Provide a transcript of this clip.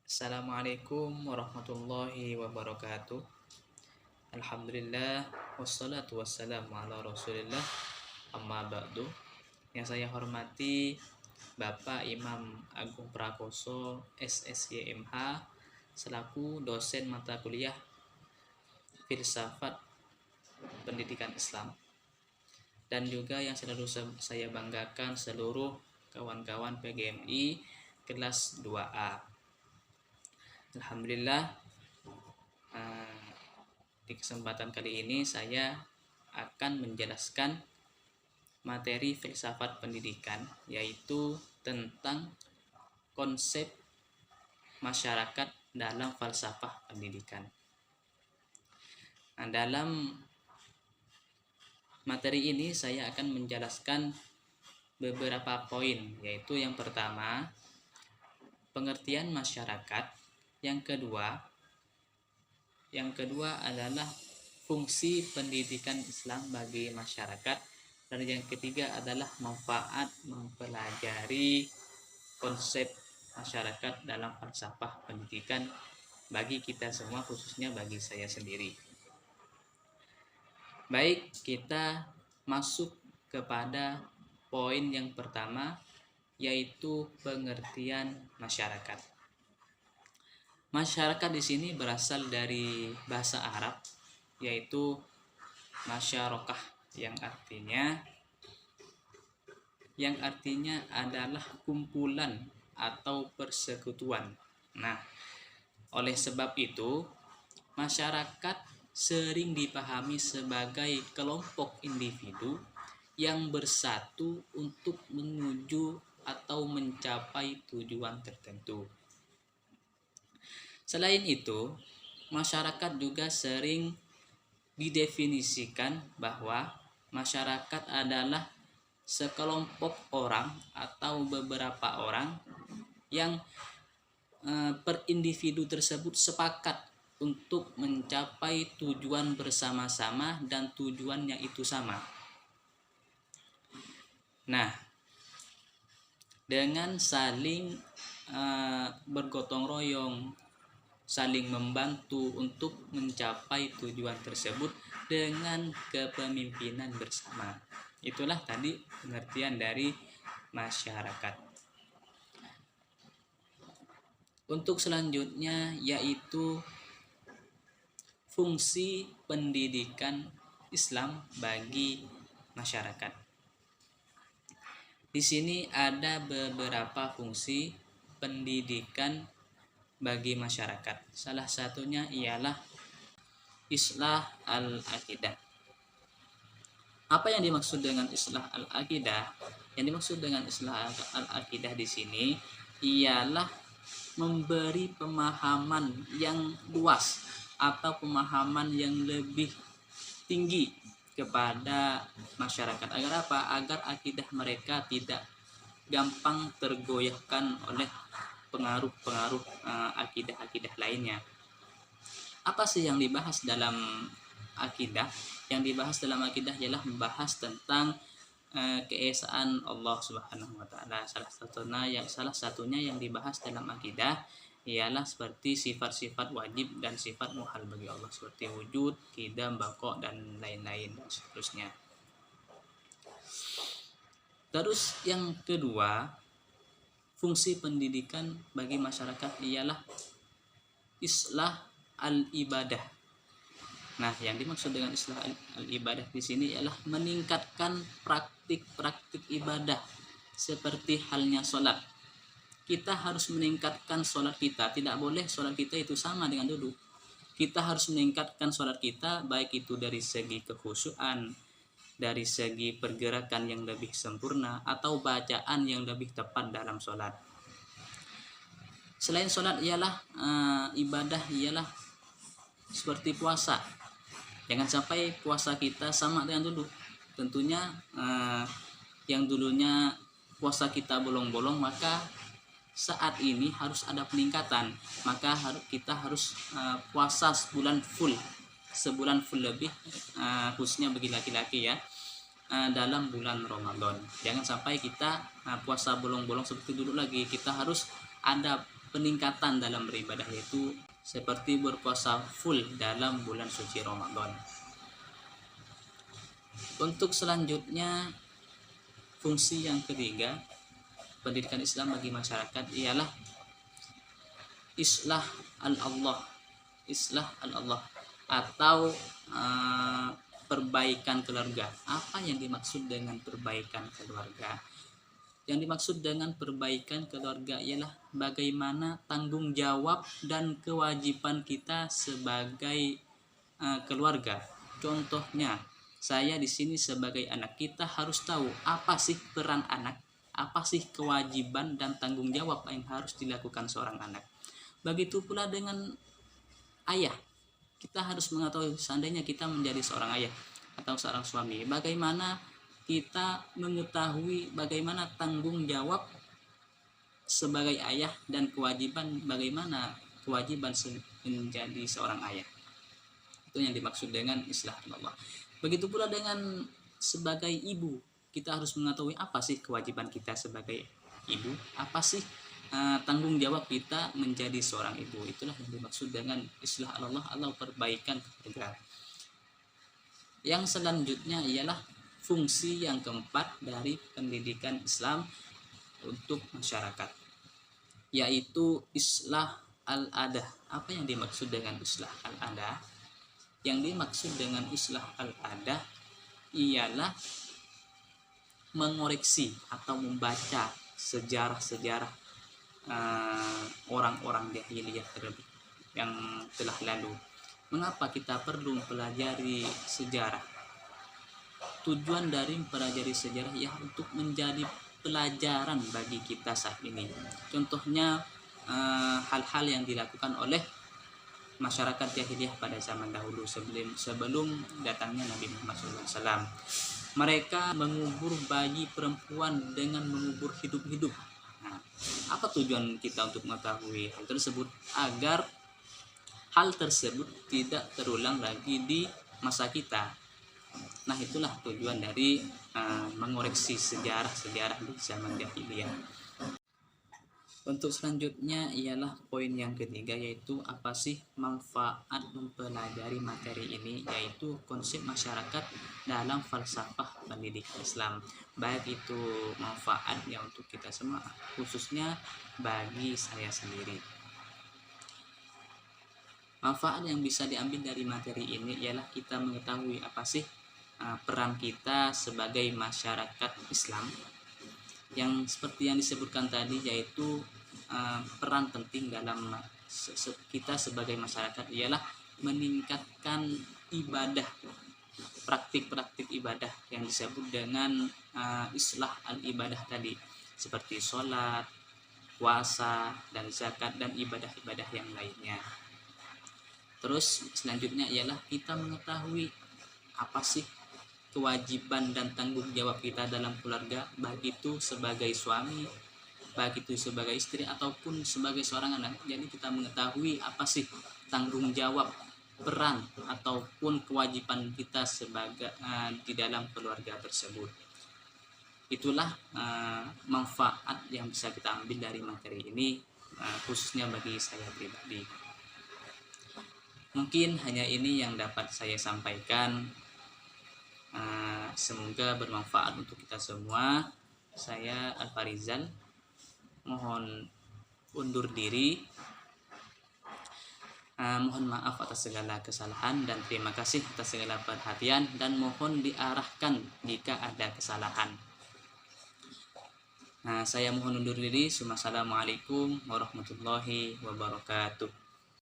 Assalamualaikum warahmatullahi wabarakatuh. Alhamdulillah wassalatu wassalamu ala Rasulillah amma ba'du. Yang saya hormati Bapak Imam Agung Prakoso SSYMH selaku dosen mata kuliah Filsafat Pendidikan Islam, dan juga yang selalu saya banggakan seluruh kawan-kawan PGMI kelas 2A. Alhamdulillah, di kesempatan kali ini saya akan menjelaskan materi filsafat pendidikan, yaitu tentang konsep masyarakat dalam falsafah pendidikan. Nah, dalam materi ini saya akan menjelaskan beberapa poin, yaitu yang pertama, pengertian masyarakat. Yang kedua adalah fungsi pendidikan Islam bagi masyarakat, dan yang ketiga adalah manfaat mempelajari konsep masyarakat dalam falsafah pendidikan bagi kita semua, khususnya bagi saya sendiri. Baik, kita masuk kepada poin yang pertama, yaitu pengertian masyarakat. Masyarakat di sini berasal dari bahasa Arab, yaitu masyarokah, yang artinya adalah kumpulan atau persekutuan. Nah, oleh sebab itu, masyarakat sering dipahami sebagai kelompok individu yang bersatu untuk menuju atau mencapai tujuan tertentu. Selain itu, masyarakat juga sering didefinisikan bahwa masyarakat adalah sekelompok orang atau beberapa orang yang per individu tersebut sepakat untuk mencapai tujuan bersama-sama dan tujuannya itu sama. Nah, dengan saling bergotong royong, saling membantu untuk mencapai tujuan tersebut dengan kepemimpinan bersama. Itulah tadi pengertian dari masyarakat. Untuk selanjutnya yaitu fungsi pendidikan Islam bagi masyarakat. Di sini ada beberapa fungsi pendidikan bagi masyarakat. Salah satunya ialah islah al-aqidah. Apa yang dimaksud dengan islah al-aqidah? Yang dimaksud dengan islah al-aqidah di sini ialah memberi pemahaman yang luas atau pemahaman yang lebih tinggi kepada masyarakat. Agar apa? Agar akidah mereka tidak gampang tergoyahkan oleh pengaruh-pengaruh akidah-akidah lainnya. Apa sih yang dibahas dalam akidah? Yang dibahas dalam akidah ialah membahas tentang keesaan Allah Subhanahu wa taala. Salah satunya yang dibahas dalam akidah ialah seperti sifat-sifat wajib dan sifat muhal bagi Allah, seperti wujud, qidam, baqa, dan lain-lain dan seterusnya. Terus yang kedua, fungsi pendidikan bagi masyarakat ialah islah al-ibadah. Nah, yang dimaksud dengan islah al-ibadah di sini ialah meningkatkan praktik-praktik ibadah seperti halnya sholat. Kita harus meningkatkan sholat kita. Tidak boleh sholat kita itu sama dengan dulu. Kita harus meningkatkan sholat kita, baik itu dari segi kekhusyuan, dari segi pergerakan yang lebih sempurna, atau bacaan yang lebih tepat dalam sholat. Selain sholat ialah ibadah ialah seperti puasa. Jangan sampai puasa kita sama dengan dulu. Tentunya yang dulunya puasa kita bolong-bolong, maka saat ini harus ada peningkatan. Maka kita harus puasa sebulan full lebih, khususnya bagi laki-laki ya, dalam bulan Ramadan. Jangan sampai kita puasa bolong-bolong seperti dulu lagi. Kita harus ada peningkatan dalam beribadah, yaitu seperti berpuasa full dalam bulan suci Ramadan. Untuk selanjutnya, fungsi yang ketiga pendidikan Islam bagi masyarakat ialah islah al-Allah, atau perbaikan keluarga. Apa yang dimaksud dengan perbaikan keluarga? Yang dimaksud dengan perbaikan keluarga ialah bagaimana tanggung jawab dan kewajiban kita sebagai keluarga. Contohnya, saya di sini sebagai anak, kita harus tahu apa sih peran anak, apa sih kewajiban dan tanggung jawab yang harus dilakukan seorang anak. Begitu pula dengan ayah, kita harus mengetahui seandainya kita menjadi seorang ayah atau seorang suami, bagaimana kita mengetahui bagaimana tanggung jawab sebagai ayah dan bagaimana kewajiban menjadi seorang ayah. Itu yang dimaksud dengan islah Allah. Begitu pula dengan sebagai ibu, kita harus mengetahui apa sih kewajiban kita sebagai ibu, apa sih tanggung jawab kita menjadi seorang ibu. Itulah yang dimaksud dengan islah Allah atau perbaikan keluarga. Yang selanjutnya ialah fungsi yang keempat dari pendidikan Islam untuk masyarakat, yaitu islah al-adah. Apa yang dimaksud dengan islah al-adah? Yang dimaksud dengan islah al-adah ialah mengoreksi atau membaca sejarah-sejarah orang-orang jahiliyah yang telah lalu. Mengapa kita perlu mempelajari sejarah? Tujuan dari mempelajari sejarah ya untuk menjadi pelajaran bagi kita saat ini. Contohnya hal-hal yang dilakukan oleh masyarakat jahiliyah pada zaman dahulu sebelum datangnya Nabi Muhammad SAW. Mereka mengubur bayi perempuan dengan mengubur hidup-hidup. Nah, apa tujuan kita untuk mengetahui hal tersebut? Agar hal tersebut tidak terulang lagi di masa kita. Nah, itulah tujuan dari mengoreksi sejarah-sejarah di zaman jahiliyah. Untuk selanjutnya ialah poin yang ketiga, yaitu apa sih manfaat mempelajari materi ini, yaitu konsep masyarakat dalam falsafah pendidikan Islam. Baik itu manfaatnya untuk kita semua, khususnya bagi saya sendiri. Manfaat yang bisa diambil dari materi ini ialah kita mengetahui apa sih peran kita sebagai masyarakat Islam, yang seperti yang disebutkan tadi, yaitu peran penting dalam kita sebagai masyarakat ialah meningkatkan ibadah, praktik-praktik ibadah yang disebut dengan islah al-ibadah tadi, seperti sholat, puasa, dan zakat, dan ibadah-ibadah yang lainnya. Terus selanjutnya ialah kita mengetahui apa sih kewajiban dan tanggung jawab kita dalam keluarga, baik itu sebagai suami, baik itu sebagai istri, ataupun sebagai seorang anak. Jadi kita mengetahui apa sih tanggung jawab, peran, ataupun kewajiban kita sebagai di dalam keluarga tersebut. Itulah manfaat yang bisa kita ambil dari materi ini, khususnya bagi saya pribadi. Mungkin hanya ini yang dapat saya sampaikan. Semoga bermanfaat untuk kita semua. Saya Al-Farizal mohon undur diri. Mohon maaf atas segala kesalahan dan terima kasih atas segala perhatian, dan mohon diarahkan jika ada kesalahan. Saya mohon undur diri. Assalamualaikum warahmatullahi wabarakatuh.